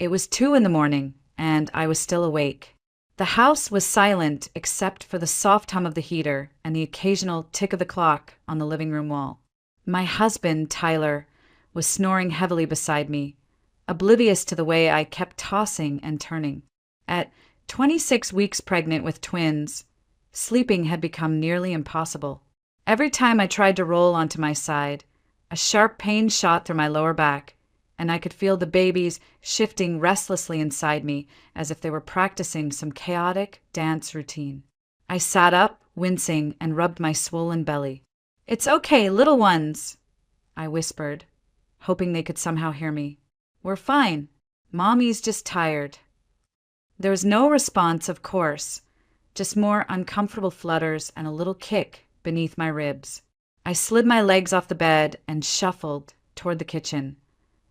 It was 2 in the morning, and I was still awake. The house was silent except for the soft hum of the heater and the occasional tick of the clock on the living room wall. My husband, Tyler, was snoring heavily beside me, oblivious to the way I kept tossing and turning. At 26 weeks pregnant with twins, sleeping had become nearly impossible. Every time I tried to roll onto my side, a sharp pain shot through my lower back, and I could feel the babies shifting restlessly inside me as if they were practicing some chaotic dance routine. I sat up, wincing, and rubbed my swollen belly. "It's okay, little ones," I whispered, hoping they could somehow hear me. "We're fine. Mommy's just tired." There was no response, of course, just more uncomfortable flutters and a little kick beneath my ribs. I slid my legs off the bed and shuffled toward the kitchen,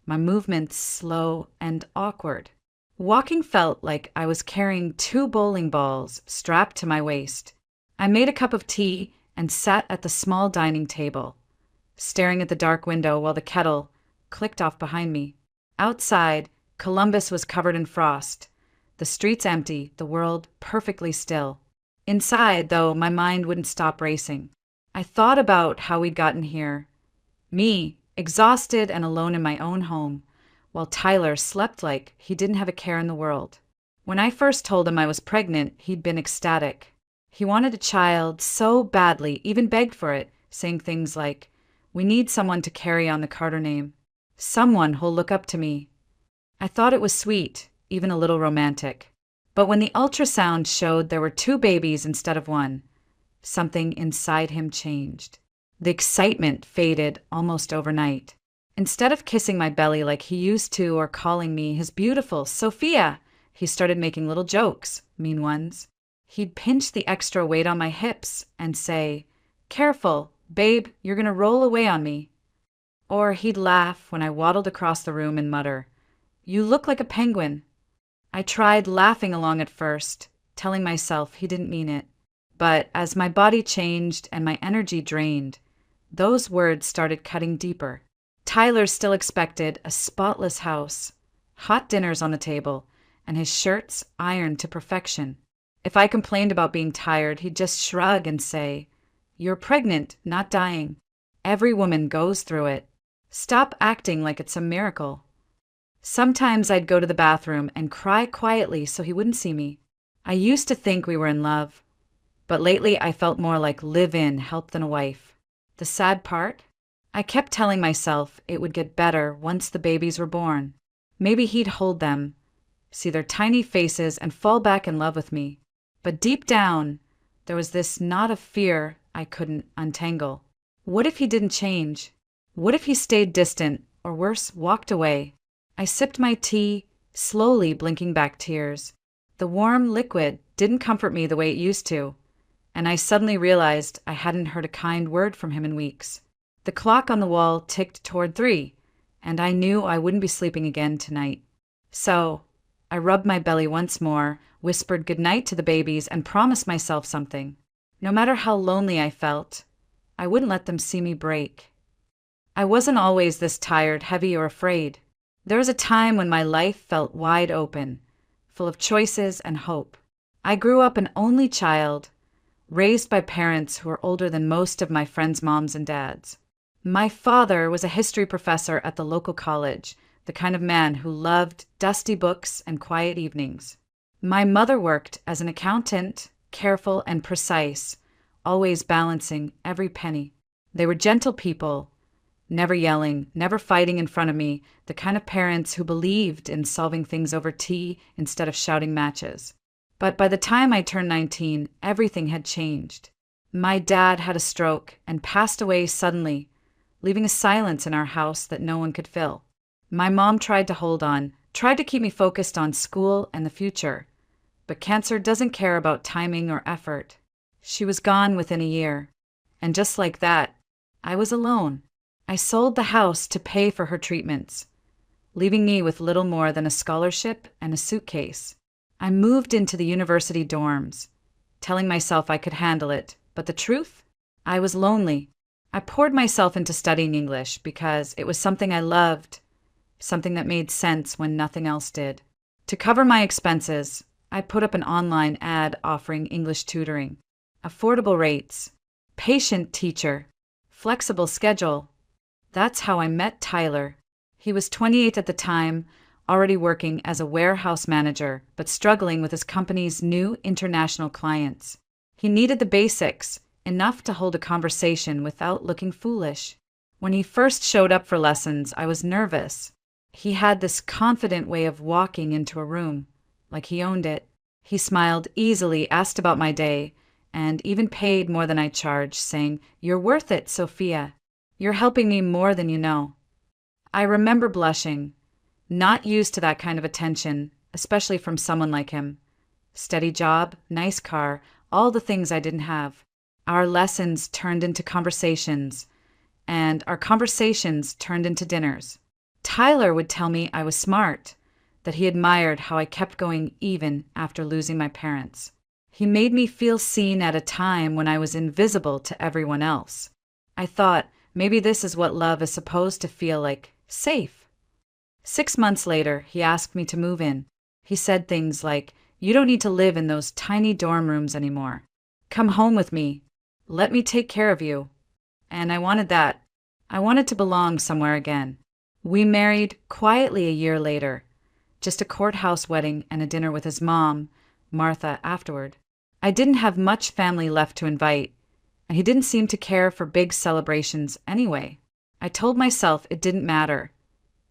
my movements slow and awkward. Walking felt like I was carrying 2 bowling balls strapped to my waist. I made a cup of tea and sat at the small dining table, staring at the dark window while the kettle clicked off behind me. Outside, Columbus was covered in frost, the streets empty, the world perfectly still. Inside, though, my mind wouldn't stop racing. I thought about how we'd gotten here. Me, exhausted and alone in my own home, while Tyler slept like he didn't have a care in the world. When I first told him I was pregnant, he'd been ecstatic. He wanted a child so badly, even begged for it, saying things like, "We need someone to carry on the Carter name. Someone who'll look up to me." I thought it was sweet, even a little romantic. But when the ultrasound showed there were 2 babies instead of 1, something inside him changed. The excitement faded almost overnight. Instead of kissing my belly like he used to or calling me his beautiful Sophia, he started making little jokes, mean ones. He'd pinch the extra weight on my hips and say, "Careful, babe, you're gonna roll away on me." Or he'd laugh when I waddled across the room and mutter, "You look like a penguin." I tried laughing along at first, telling myself he didn't mean it. But as my body changed and my energy drained, those words started cutting deeper. Tyler still expected a spotless house, hot dinners on the table, and his shirts ironed to perfection. If I complained about being tired, he'd just shrug and say, "You're pregnant, not dying. Every woman goes through it. Stop acting like it's a miracle." Sometimes I'd go to the bathroom and cry quietly so he wouldn't see me. I used to think we were in love, but lately I felt more like live-in help than a wife. The sad part? I kept telling myself it would get better once the babies were born. Maybe he'd hold them, see their tiny faces, and fall back in love with me. But deep down, there was this knot of fear I couldn't untangle. What if he didn't change? What if he stayed distant, or worse, walked away? I sipped my tea, slowly blinking back tears. The warm liquid didn't comfort me the way it used to, and I suddenly realized I hadn't heard a kind word from him in weeks. The clock on the wall ticked toward 3, and I knew I wouldn't be sleeping again tonight. So I rubbed my belly once more, whispered goodnight to the babies, and promised myself something. No matter how lonely I felt, I wouldn't let them see me break. I wasn't always this tired, heavy, or afraid. There was a time when my life felt wide open, full of choices and hope. I grew up an only child, raised by parents who were older than most of my friends' moms and dads. My father was a history professor at the local college, the kind of man who loved dusty books and quiet evenings. My mother worked as an accountant, careful and precise, always balancing every penny. They were gentle people, never yelling, never fighting in front of me, the kind of parents who believed in solving things over tea instead of shouting matches. But by the time I turned 19, everything had changed. My dad had a stroke and passed away suddenly, leaving a silence in our house that no one could fill. My mom tried to hold on, tried to keep me focused on school and the future. But cancer doesn't care about timing or effort. She was gone within a year. And just like that, I was alone. I sold the house to pay for her treatments, leaving me with little more than a scholarship and a suitcase. I moved into the university dorms, telling myself I could handle it, but the truth? I was lonely. I poured myself into studying English because it was something I loved, something that made sense when nothing else did. To cover my expenses, I put up an online ad offering English tutoring, affordable rates, patient teacher, flexible schedule. That's how I met Tyler. He was 28 at the time, already working as a warehouse manager, but struggling with his company's new international clients. He needed the basics, enough to hold a conversation without looking foolish. When he first showed up for lessons, I was nervous. He had this confident way of walking into a room, like he owned it. He smiled easily, asked about my day, and even paid more than I charged, saying, "You're worth it, Sophia. You're helping me more than you know." I remember blushing, not used to that kind of attention, especially from someone like him. Steady job, nice car, all the things I didn't have. Our lessons turned into conversations, and our conversations turned into dinners. Tyler would tell me I was smart, that he admired how I kept going even after losing my parents. He made me feel seen at a time when I was invisible to everyone else. I thought, maybe this is what love is supposed to feel like, safe. 6 months later, he asked me to move in. He said things like, "You don't need to live in those tiny dorm rooms anymore. Come home with me. Let me take care of you." And I wanted that. I wanted to belong somewhere again. We married quietly a year later. Just a courthouse wedding and a dinner with his mom, Martha, afterward. I didn't have much family left to invite, and he didn't seem to care for big celebrations anyway. I told myself it didn't matter.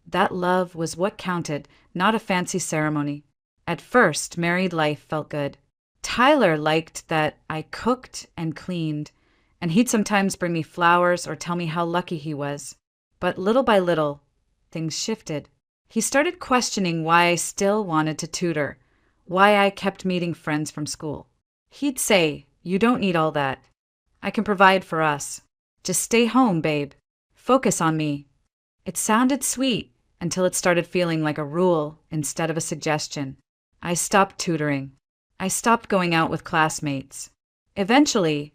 That love was what counted, not a fancy ceremony. At first, married life felt good. Tyler liked that I cooked and cleaned, and he'd sometimes bring me flowers or tell me how lucky he was. But little by little, things shifted. He started questioning why I still wanted to tutor, why I kept meeting friends from school. He'd say, "You don't need all that. I can provide for us. Just stay home, babe. Focus on me." It sounded sweet until it started feeling like a rule instead of a suggestion. I stopped tutoring. I stopped going out with classmates. Eventually,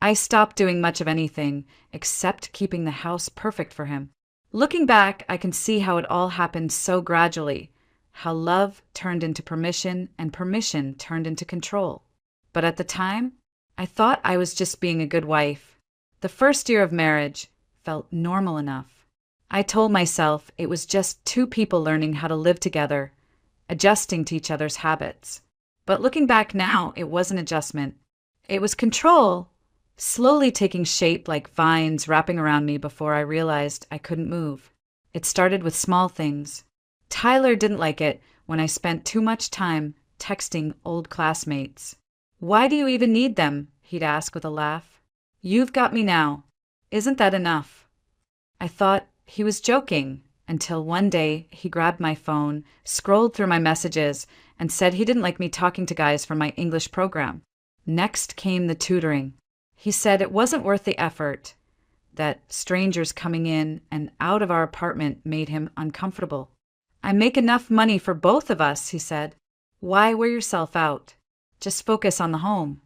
I stopped doing much of anything except keeping the house perfect for him. Looking back, I can see how it all happened so gradually, how love turned into permission and permission turned into control. But at the time, I thought I was just being a good wife. The first year of marriage felt normal enough. I told myself it was just two people learning how to live together, adjusting to each other's habits. But looking back now, it wasn't adjustment. It was control, slowly taking shape like vines wrapping around me before I realized I couldn't move. It started with small things. Tyler didn't like it when I spent too much time texting old classmates. "Why do you even need them?" he'd ask with a laugh. "You've got me now. Isn't that enough?" I thought he was joking until one day he grabbed my phone, scrolled through my messages, and said he didn't like me talking to guys from my English program. Next came the tutoring. He said it wasn't worth the effort, that strangers coming in and out of our apartment made him uncomfortable. "I make enough money for both of us," he said. "Why wear yourself out? Just focus on the home."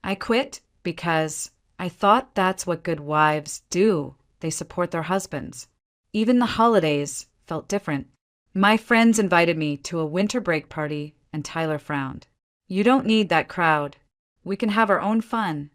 I quit because I thought that's what good wives do. They support their husbands. Even the holidays felt different. My friends invited me to a winter break party, and Tyler frowned. "You don't need that crowd. We can have our own fun."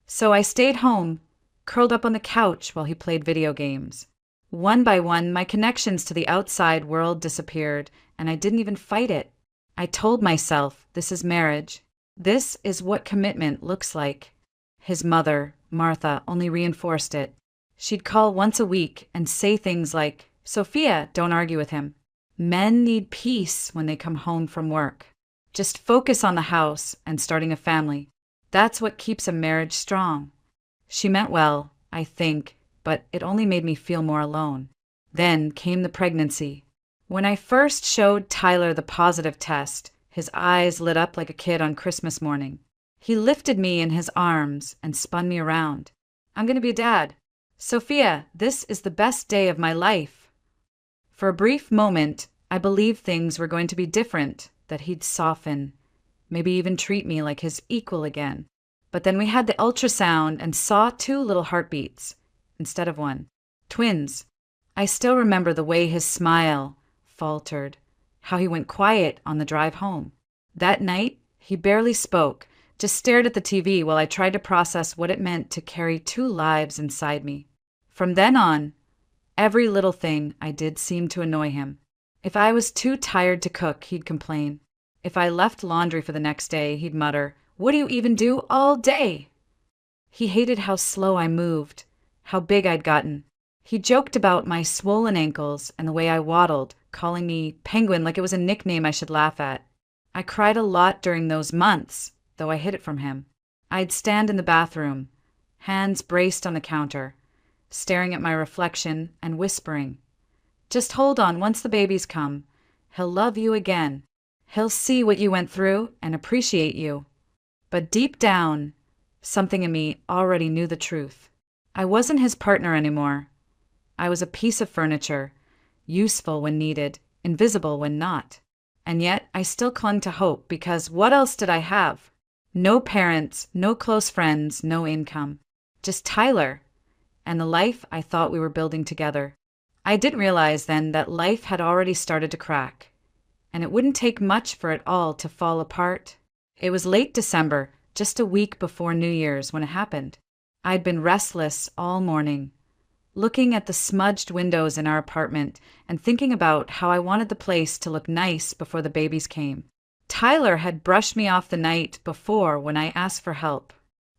So I stayed home, curled up on the couch while he played video games. One by one, my connections to the outside world disappeared, and I didn't even fight it. I told myself, this is marriage. This is what commitment looks like. His mother, Martha, only reinforced it. She'd call once a week and say things like, "Sophia, don't argue with him. Men need peace when they come home from work. Just focus on the house and starting a family. That's what keeps a marriage strong." She meant well, I think, but it only made me feel more alone. Then came the pregnancy. When I first showed Tyler the positive test, his eyes lit up like a kid on Christmas morning. He lifted me in his arms and spun me around. "I'm going to be a dad. Sophia, this is the best day of my life." For a brief moment, I believed things were going to be different, that he'd soften, maybe even treat me like his equal again. But then we had the ultrasound and saw 2 little heartbeats instead of 1. Twins. I still remember the way his smile faltered, how he went quiet on the drive home. That night, he barely spoke, just stared at the TV while I tried to process what it meant to carry two lives inside me. From then on, every little thing I did seemed to annoy him. If I was too tired to cook, he'd complain. If I left laundry for the next day, he'd mutter, "What do you even do all day?" He hated how slow I moved, how big I'd gotten. He joked about my swollen ankles and the way I waddled, calling me Penguin like it was a nickname I should laugh at. I cried a lot during those months, though I hid it from him. I'd stand in the bathroom, hands braced on the counter, staring at my reflection and whispering, "Just hold on, once the babies come, he'll love you again. He'll see what you went through and appreciate you." But deep down, something in me already knew the truth. I wasn't his partner anymore. I was a piece of furniture, useful when needed, invisible when not. And yet I still clung to hope because what else did I have? No parents, no close friends, no income. Just Tyler and the life I thought we were building together. I didn't realize then that life had already started to crack, and it wouldn't take much for it all to fall apart. It was late December, just a week before New Year's, when it happened. I'd been restless all morning, looking at the smudged windows in our apartment and thinking about how I wanted the place to look nice before the babies came. Tyler had brushed me off the night before when I asked for help.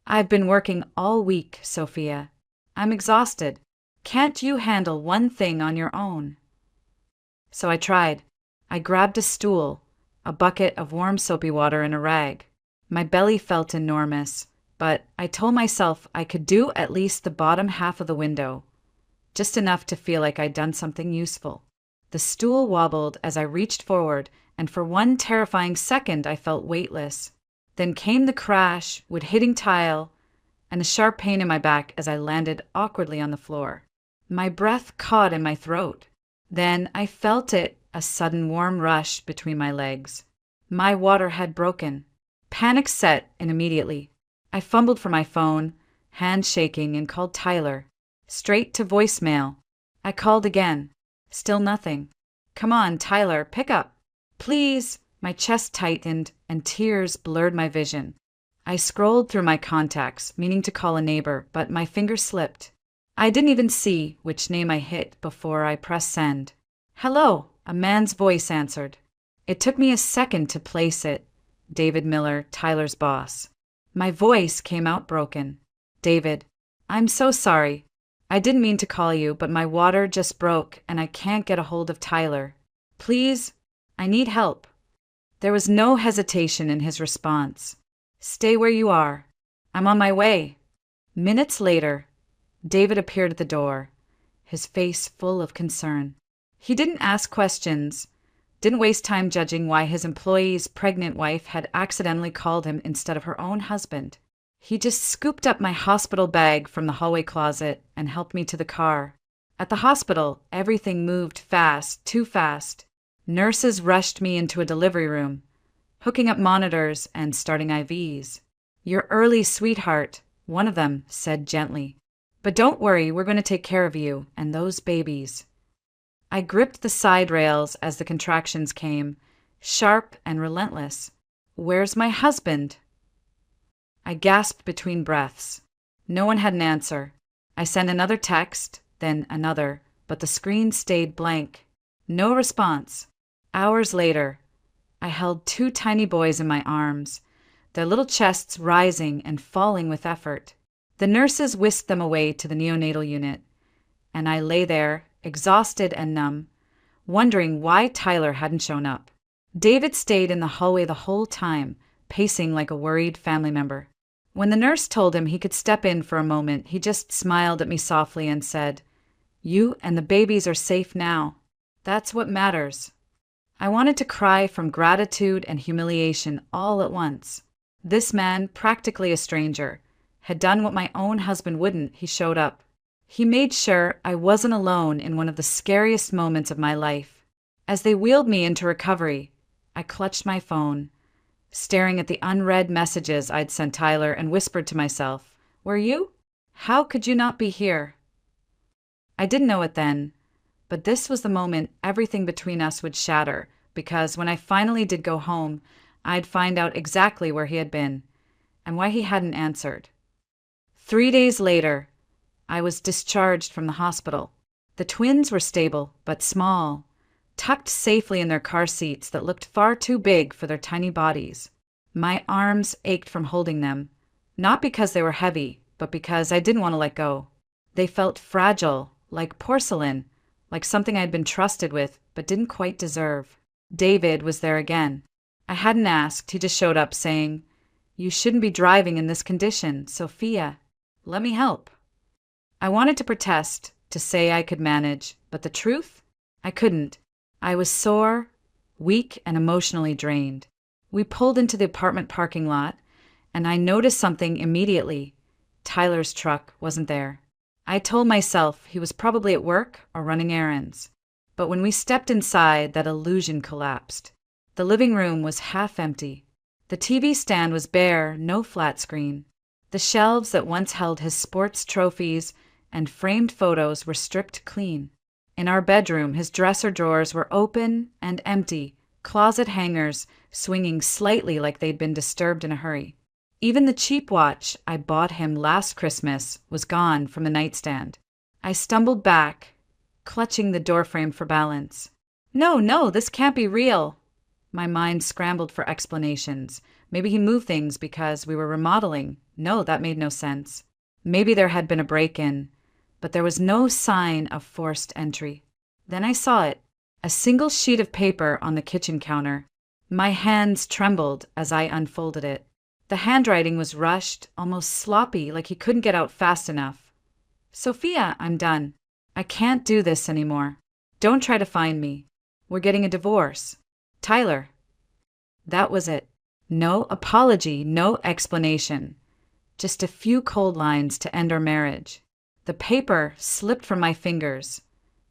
"I've been working all week, Sophia. I'm exhausted. Can't you handle one thing on your own?" So I tried. I grabbed a stool, a bucket of warm soapy water, and a rag. My belly felt enormous, but I told myself I could do at least the bottom half of the window, just enough to feel like I'd done something useful. The stool wobbled as I reached forward, and for one terrifying second I felt weightless. Then came the crash, with hitting tile, and a sharp pain in my back as I landed awkwardly on the floor. My breath caught in my throat. Then I felt it, a sudden warm rush between my legs. My water had broken. Panic set in immediately. I fumbled for my phone, hands shaking, and called Tyler. Straight to voicemail. I called again. Still nothing. "Come on, Tyler, pick up. Please." My chest tightened and tears blurred my vision. I scrolled through my contacts, meaning to call a neighbor, but my finger slipped. I didn't even see which name I hit before I pressed send. "Hello," a man's voice answered. It took me a second to place it. David Miller, Tyler's boss. My voice came out broken. "David, I'm so sorry. I didn't mean to call you, but my water just broke and I can't get a hold of Tyler. Please, I need help." There was no hesitation in his response. "Stay where you are. I'm on my way." Minutes later, David appeared at the door, his face full of concern. He didn't ask questions, didn't waste time judging why his employee's pregnant wife had accidentally called him instead of her own husband. He just scooped up my hospital bag from the hallway closet and helped me to the car. At the hospital, everything moved fast, too fast. Nurses rushed me into a delivery room, hooking up monitors and starting IVs. "You're early, sweetheart," one of them said gently. "But don't worry, we're going to take care of you and those babies." I gripped the side rails as the contractions came, sharp and relentless. "Where's my husband?" I gasped between breaths. No one had an answer. I sent another text, then another, but the screen stayed blank. No response. Hours later, I held two tiny boys in my arms, their little chests rising and falling with effort. The nurses whisked them away to the neonatal unit, and I lay there, exhausted and numb, wondering why Tyler hadn't shown up. David stayed in the hallway the whole time, pacing like a worried family member. When the nurse told him he could step in for a moment, he just smiled at me softly and said, "You and the babies are safe now. That's what matters." I wanted to cry from gratitude and humiliation all at once. This man, practically a stranger, had done what my own husband wouldn't. He showed up. He made sure I wasn't alone in one of the scariest moments of my life. As they wheeled me into recovery, I clutched my phone, staring at the unread messages I'd sent Tyler, and whispered to myself, "Were you? How could you not be here?" I didn't know it then, But this was the moment everything between us would shatter, because when I finally did go home, I'd find out exactly where he had been and why he hadn't answered. 3 days later, I was discharged from the hospital. The twins were stable, but small, tucked safely in their car seats that looked far too big for their tiny bodies. My arms ached from holding them, not because they were heavy, but because I didn't want to let go. They felt fragile, like porcelain, like something I'd been trusted with but didn't quite deserve. David was there again. I hadn't asked, he just showed up saying, "You shouldn't be driving in this condition, Sophia. Let me help." I wanted to protest, to say I could manage, but the truth? I couldn't. I was sore, weak, and emotionally drained. We pulled into the apartment parking lot, and I noticed something immediately. Tyler's truck wasn't there. I told myself he was probably at work or running errands. But when we stepped inside, that illusion collapsed. The living room was half empty. The TV stand was bare, no flat screen. The shelves that once held his sports trophies and framed photos were stripped clean. In our bedroom, his dresser drawers were open and empty, closet hangers swinging slightly like they'd been disturbed in a hurry. Even the cheap watch I bought him last Christmas was gone from the nightstand. I stumbled back, clutching the doorframe for balance. No, this can't be real. My mind scrambled for explanations. Maybe he moved things because we were remodeling. No, that made no sense. Maybe there had been a break-in, but there was no sign of forced entry. Then I saw it, a single sheet of paper on the kitchen counter. My hands trembled as I unfolded it. The handwriting was rushed, almost sloppy, like he couldn't get out fast enough. "Sophia, I'm done. I can't do this anymore. Don't try to find me. We're getting a divorce. Tyler." That was it. No apology, no explanation. Just a few cold lines to end our marriage. The paper slipped from my fingers,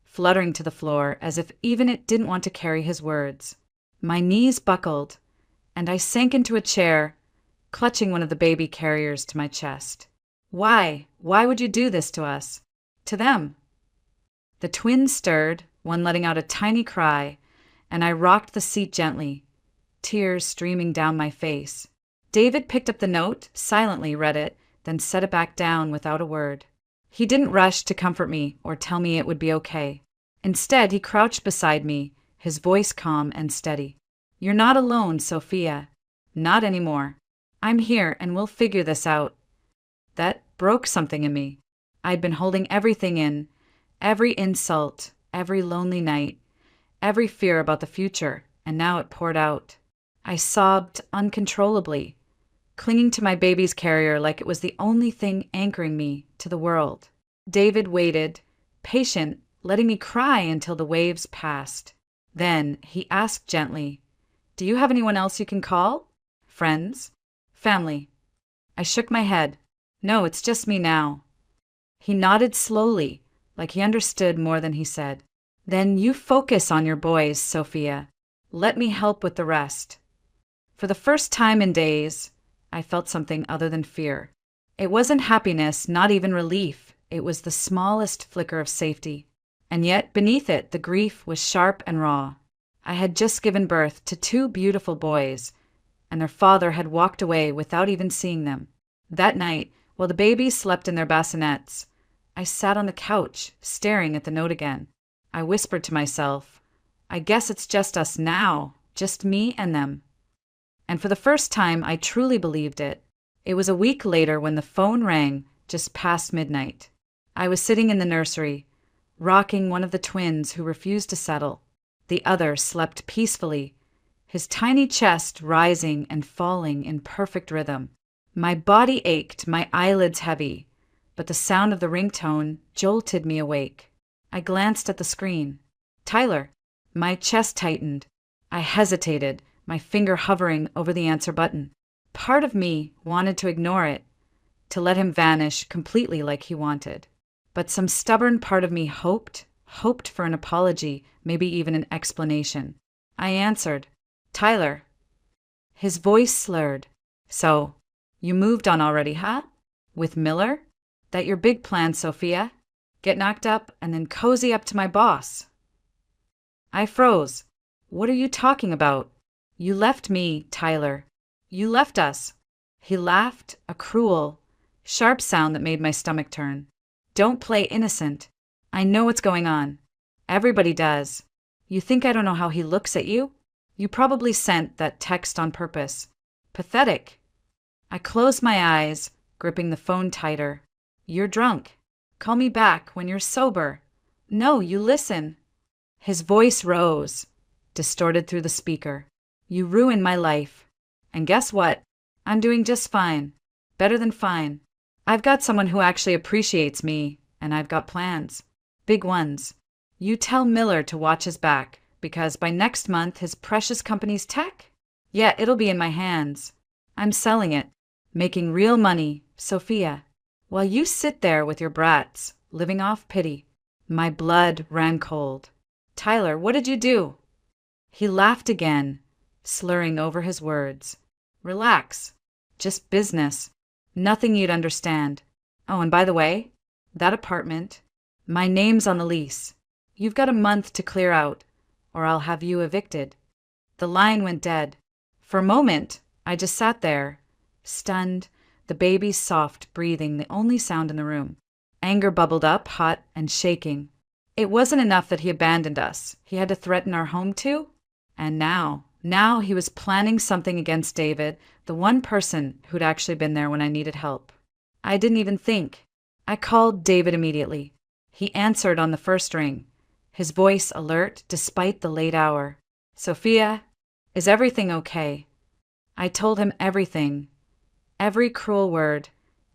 fluttering to the floor as if even it didn't want to carry his words. My knees buckled, and I sank into a chair, clutching one of the baby carriers to my chest. Why? Why would you do this to us? To them? The twins stirred, one letting out a tiny cry, and I rocked the seat gently, tears streaming down my face. David picked up the note, silently read it, then set it back down without a word. He didn't rush to comfort me or tell me it would be okay. Instead, he crouched beside me, his voice calm and steady. "You're not alone, Sophia. Not anymore. I'm here and we'll figure this out." That broke something in me. I'd been holding everything in, every insult, every lonely night, every fear about the future, and now it poured out. I sobbed uncontrollably, clinging to my baby's carrier like it was the only thing anchoring me to the world. David waited, patient, letting me cry until the waves passed. Then he asked gently, "Do you have anyone else you can call? Friends? Family?" I shook my head. "No, it's just me now." He nodded slowly, like he understood more than he said. "Then you focus on your boys, Sophia. Let me help with the rest." For the first time in days, I felt something other than fear. It wasn't happiness, not even relief. It was the smallest flicker of safety. And yet, beneath it, the grief was sharp and raw. I had just given birth to 2 beautiful boys, and their father had walked away without even seeing them. That night, while the babies slept in their bassinets, I sat on the couch, staring at the note again. I whispered to myself, "I guess it's just us now, just me and them." And for the first time, I truly believed it. It was a week later when the phone rang just past midnight. I was sitting in the nursery, rocking one of the twins who refused to settle. The other slept peacefully, his tiny chest rising and falling in perfect rhythm. My body ached, my eyelids heavy, but the sound of the ringtone jolted me awake. I glanced at the screen. Tyler. My chest tightened. I hesitated, my finger hovering over the answer button. Part of me wanted to ignore it, to let him vanish completely like he wanted. But some stubborn part of me hoped for an apology, maybe even an explanation. I answered, "Tyler." His voice slurred. "So, you moved on already, huh? With Miller? That your big plan, Sophia?" get knocked up, and then cozy up to my boss. I froze. What are you talking about? You left me, Tyler. You left us. He laughed, a cruel, sharp sound that made my stomach turn. Don't play innocent. I know what's going on. Everybody does. You think I don't know how he looks at you? You probably sent that text on purpose. Pathetic. I closed my eyes, gripping the phone tighter. You're drunk. Call me back when you're sober. No, you listen. His voice rose, distorted through the speaker. You ruined my life. And guess what? I'm doing just fine. Better than fine. I've got someone who actually appreciates me, and I've got plans. Big ones. You tell Miller to watch his back, because by next month his precious company's tech? Yeah, it'll be in my hands. I'm selling it. Making real money, Sophia. While you sit there with your brats, living off pity. My blood ran cold. Tyler, what did you do? He laughed again, slurring over his words. Relax. Just business. Nothing you'd understand. Oh, and by the way, that apartment, my name's on the lease. You've got a month to clear out, or I'll have you evicted. The line went dead. For a moment, I just sat there, stunned, the baby's soft breathing the only sound in the room. Anger bubbled up, hot and shaking. It wasn't enough that he abandoned us. He had to threaten our home too? And now he was planning something against David, the one person who'd actually been there when I needed help. I didn't even think. I called David immediately. He answered on the first ring, his voice alert despite the late hour. Sophia, is everything okay? I told him everything. Every cruel word,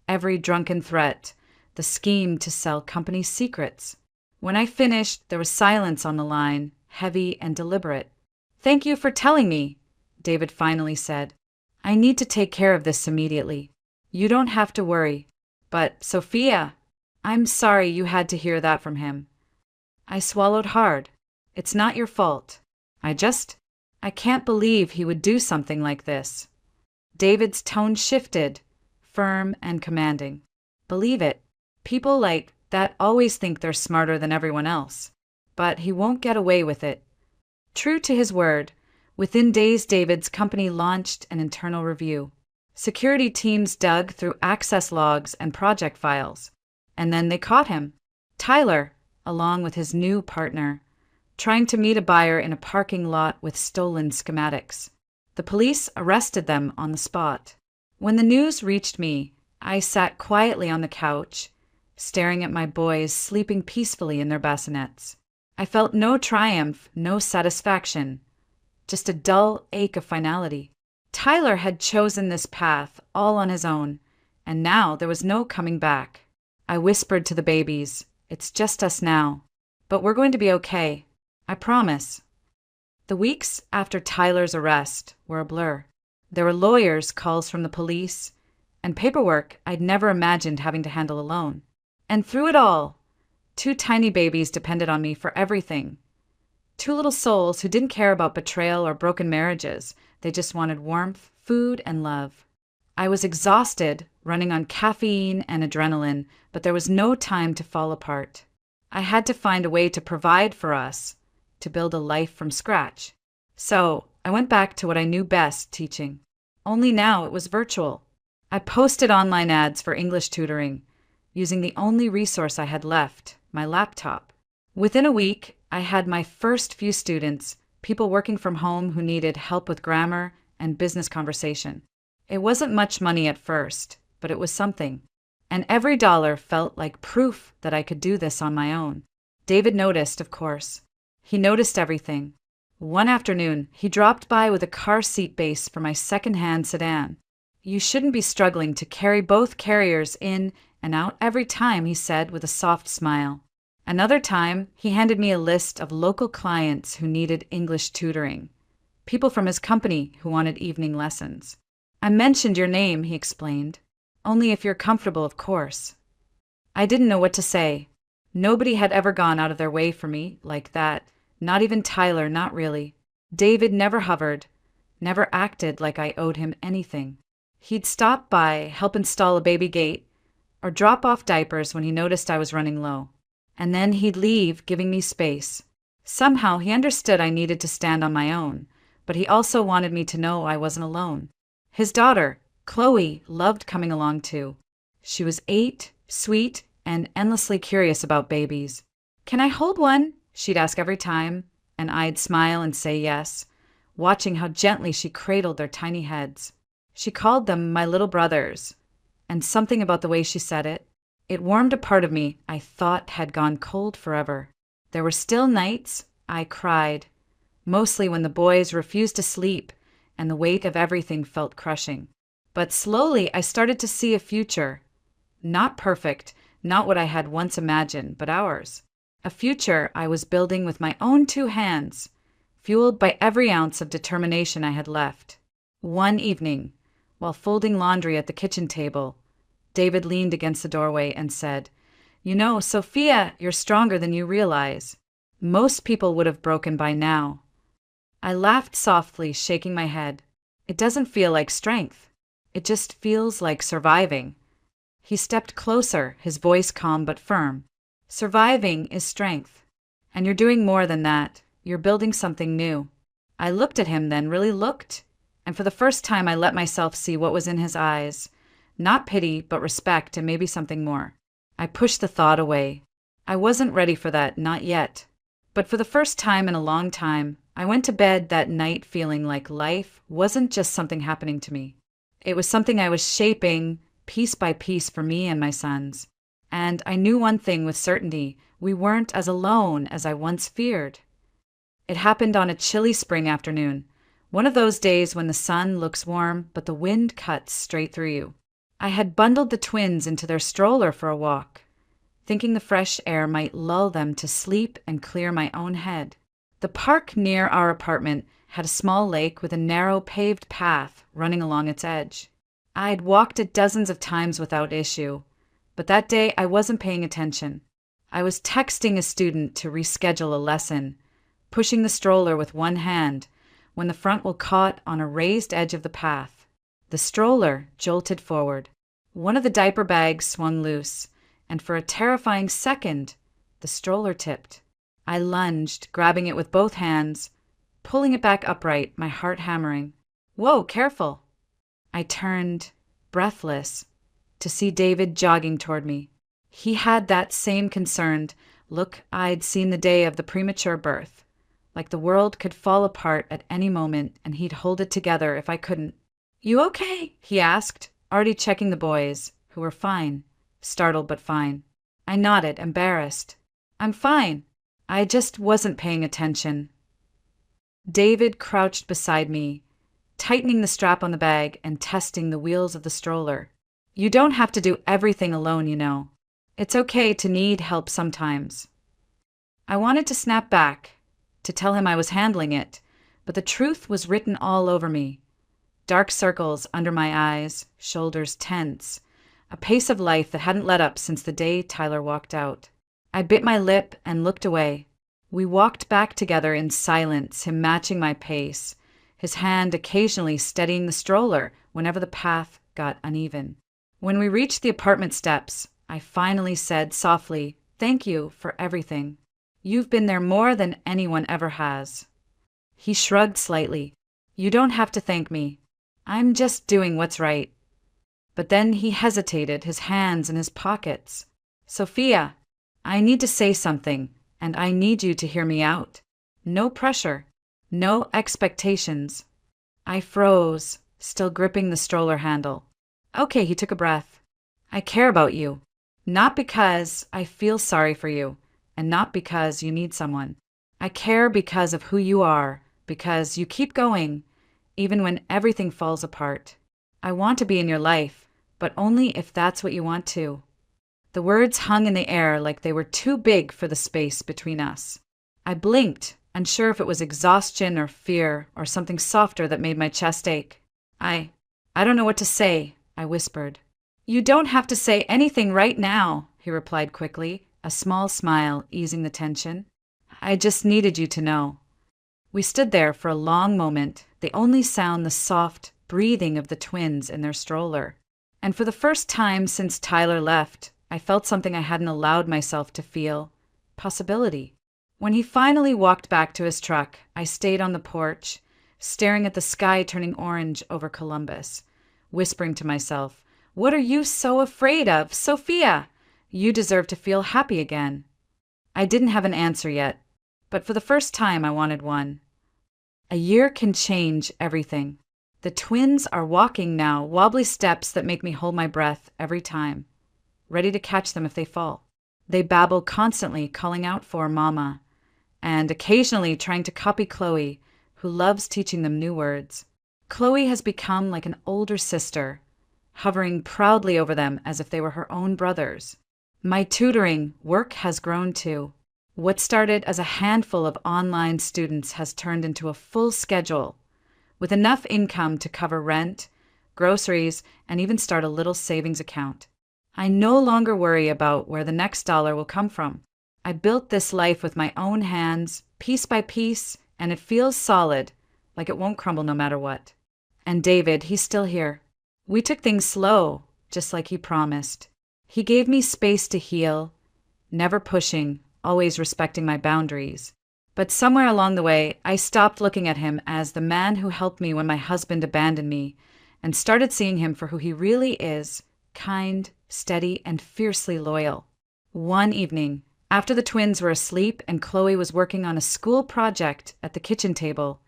every drunken threat, the scheme to sell company secrets. When I finished, there was silence on the line, heavy and deliberate. Thank you for telling me, David finally said. I need to take care of this immediately. You don't have to worry. But, Sophia, I'm sorry you had to hear that from him. I swallowed hard. It's not your fault. I can't believe he would do something like this. David's tone shifted, firm and commanding. Believe it. People like that always think they're smarter than everyone else. But he won't get away with it. True to his word, within days David's company launched an internal review. Security teams dug through access logs and project files. And then they caught him, Tyler, along with his new partner, trying to meet a buyer in a parking lot with stolen schematics. The police arrested them on the spot. When the news reached me, I sat quietly on the couch, staring at my boys sleeping peacefully in their bassinets. I felt no triumph, no satisfaction, just a dull ache of finality. Tyler had chosen this path all on his own, and now there was no coming back. I whispered to the babies, it's just us now, but we're going to be okay. I promise. The weeks after Tyler's arrest were a blur. There were lawyers, calls from the police, and paperwork I'd never imagined having to handle alone. And through it all, 2 tiny babies depended on me for everything. 2 little souls who didn't care about betrayal or broken marriages. They just wanted warmth, food, and love. I was exhausted, running on caffeine and adrenaline, but there was no time to fall apart. I had to find a way to provide for us, to build a life from scratch. So I went back to what I knew best, teaching. Only now it was virtual. I posted online ads for English tutoring, using the only resource I had left, my laptop. Within a week, I had my first few students, people working from home who needed help with grammar and business conversation. It wasn't much money at first, but it was something. And every dollar felt like proof that I could do this on my own. David noticed, of course. He noticed everything. One afternoon, he dropped by with a car seat base for my second-hand sedan. You shouldn't be struggling to carry both carriers in and out every time, he said with a soft smile. Another time, he handed me a list of local clients who needed English tutoring, people from his company who wanted evening lessons. I mentioned your name, he explained. Only if you're comfortable, of course. I didn't know what to say. Nobody had ever gone out of their way for me like that. Not even Tyler, not really. David never hovered, never acted like I owed him anything. He'd stop by, help install a baby gate, or drop off diapers when he noticed I was running low. and then he'd leave, giving me space. Somehow he understood I needed to stand on my own, but he also wanted me to know I wasn't alone. His daughter, Chloe, loved coming along too. She was 8, sweet, and endlessly curious about babies. "Can I hold one?" she'd ask every time, and I'd smile and say yes, watching how gently she cradled their tiny heads. She called them my little brothers, and something about the way she said it warmed a part of me I thought had gone cold forever. There were still nights I cried, mostly when the boys refused to sleep and the weight of everything felt crushing. But slowly I started to see a future. Not perfect, not what I had once imagined, but ours. A future I was building with my own 2 hands, fueled by every ounce of determination I had left. One evening, while folding laundry at the kitchen table, David leaned against the doorway and said, "You know, Sophia, you're stronger than you realize. Most people would have broken by now." I laughed softly, shaking my head. "It doesn't feel like strength. It just feels like surviving." He stepped closer, his voice calm but firm. "Surviving is strength. And you're doing more than that. You're building something new." I looked at him then, really looked, and for the first time I let myself see what was in his eyes. Not pity, but respect and maybe something more. I pushed the thought away. I wasn't ready for that, not yet. But for the first time in a long time, I went to bed that night feeling like life wasn't just something happening to me. It was something I was shaping piece by piece for me and my sons. And I knew one thing with certainty: we weren't as alone as I once feared. It happened on a chilly spring afternoon, one of those days when the sun looks warm but the wind cuts straight through you. I had bundled the twins into their stroller for a walk, thinking the fresh air might lull them to sleep and clear my own head. The park near our apartment had a small lake with a narrow paved path running along its edge. I'd walked it dozens of times without issue, but that day I wasn't paying attention. I was texting a student to reschedule a lesson, pushing the stroller with one hand when the front wheel caught on a raised edge of the path. The stroller jolted forward. One of the diaper bags swung loose, and for a terrifying second, the stroller tipped. I lunged, grabbing it with both hands, pulling it back upright, my heart hammering. "Whoa, careful!" I turned, breathless, to see David jogging toward me. He had that same concerned look I'd seen the day of the premature birth, like the world could fall apart at any moment and he'd hold it together if I couldn't. "You okay?" he asked, already checking the boys, who were fine, startled but fine. I nodded, embarrassed. "I'm fine. I just wasn't paying attention." David crouched beside me, tightening the strap on the bag and testing the wheels of the stroller. "You don't have to do everything alone, you know. It's okay to need help sometimes." I wanted to snap back, to tell him I was handling it, but the truth was written all over me. Dark circles under my eyes, shoulders tense, a pace of life that hadn't let up since the day Tyler walked out. I bit my lip and looked away. We walked back together in silence, him matching my pace, his hand occasionally steadying the stroller whenever the path got uneven. When we reached the apartment steps, I finally said softly, "Thank you for everything. You've been there more than anyone ever has." He shrugged slightly. "You don't have to thank me. I'm just doing what's right." But then he hesitated, his hands in his pockets. "Sophia, I need to say something, and I need you to hear me out. No pressure, no expectations." I froze, still gripping the stroller handle. "Okay," he took a breath. "I care about you. Not because I feel sorry for you, and not because you need someone. I care because of who you are, because you keep going, even when everything falls apart. I want to be in your life, but only if that's what you want to." The words hung in the air like they were too big for the space between us. I blinked, unsure if it was exhaustion or fear or something softer that made my chest ache. I don't know what to say," I whispered. "You don't have to say anything right now," he replied quickly, a small smile easing the tension. "I just needed you to know." We stood there for a long moment, the only sound the soft breathing of the twins in their stroller. And for the first time since Tyler left, I felt something I hadn't allowed myself to feel possibility. When he finally walked back to his truck, I stayed on the porch, staring at the sky turning orange over Columbus, whispering to myself, "What are you so afraid of, Sophia? You deserve to feel happy again." I didn't have an answer yet, but for the first time I wanted one. A year can change everything. The twins are walking now, wobbly steps that make me hold my breath every time, ready to catch them if they fall. They babble constantly, calling out for Mama, and occasionally trying to copy Chloe, who loves teaching them new words. Chloe has become like an older sister, hovering proudly over them as if they were her own brothers. My tutoring work has grown too. What started as a handful of online students has turned into a full schedule, with enough income to cover rent, groceries, and even start a little savings account. I no longer worry about where the next dollar will come from. I built this life with my own hands, piece by piece, and it feels solid, like it won't crumble no matter what. And David, he's still here. We took things slow, just like he promised. He gave me space to heal, never pushing, always respecting my boundaries. But somewhere along the way, I stopped looking at him as the man who helped me when my husband abandoned me, and started seeing him for who he really is, kind, steady, and fiercely loyal. One evening, after the twins were asleep and Chloe was working on a school project at the kitchen table,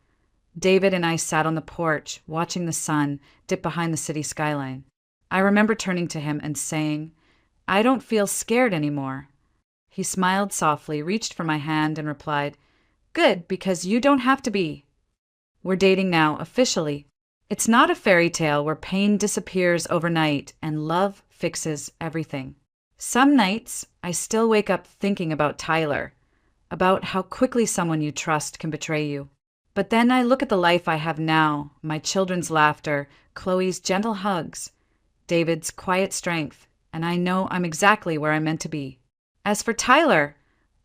David and I sat on the porch, watching the sun dip behind the city skyline. I remember turning to him and saying, "I don't feel scared anymore." He smiled softly, reached for my hand, and replied, "Good, because you don't have to be." We're dating now, officially. It's not a fairy tale where pain disappears overnight and love fixes everything. Some nights, I still wake up thinking about Tyler, about how quickly someone you trust can betray you. But then I look at the life I have now, my children's laughter, Chloe's gentle hugs, David's quiet strength, and I know I'm exactly where I'm meant to be. As for Tyler,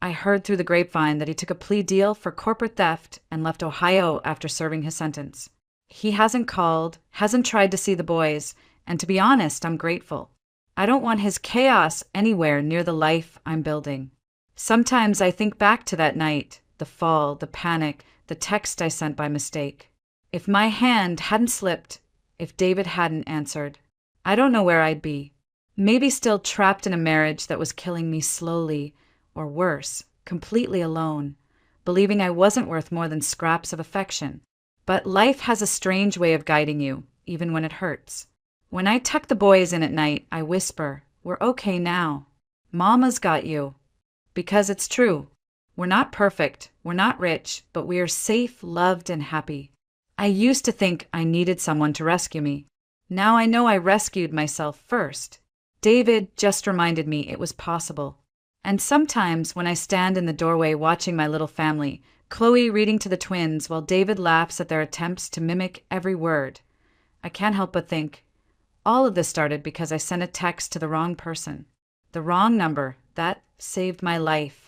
I heard through the grapevine that he took a plea deal for corporate theft and left Ohio after serving his sentence. He hasn't called, hasn't tried to see the boys, and to be honest, I'm grateful. I don't want his chaos anywhere near the life I'm building. Sometimes I think back to that night, the fall, the panic, the text I sent by mistake. If my hand hadn't slipped, if David hadn't answered, I don't know where I'd be. Maybe still trapped in a marriage that was killing me slowly, or worse, completely alone, believing I wasn't worth more than scraps of affection. But life has a strange way of guiding you, even when it hurts. When I tuck the boys in at night, I whisper, "We're okay now. Mama's got you." Because it's true. We're not perfect, we're not rich, but we are safe, loved, and happy. I used to think I needed someone to rescue me. Now I know I rescued myself first. David just reminded me it was possible. And sometimes when I stand in the doorway watching my little family, Chloe reading to the twins while David laughs at their attempts to mimic every word, I can't help but think, all of this started because I sent a text to the wrong person. The wrong number. That saved my life.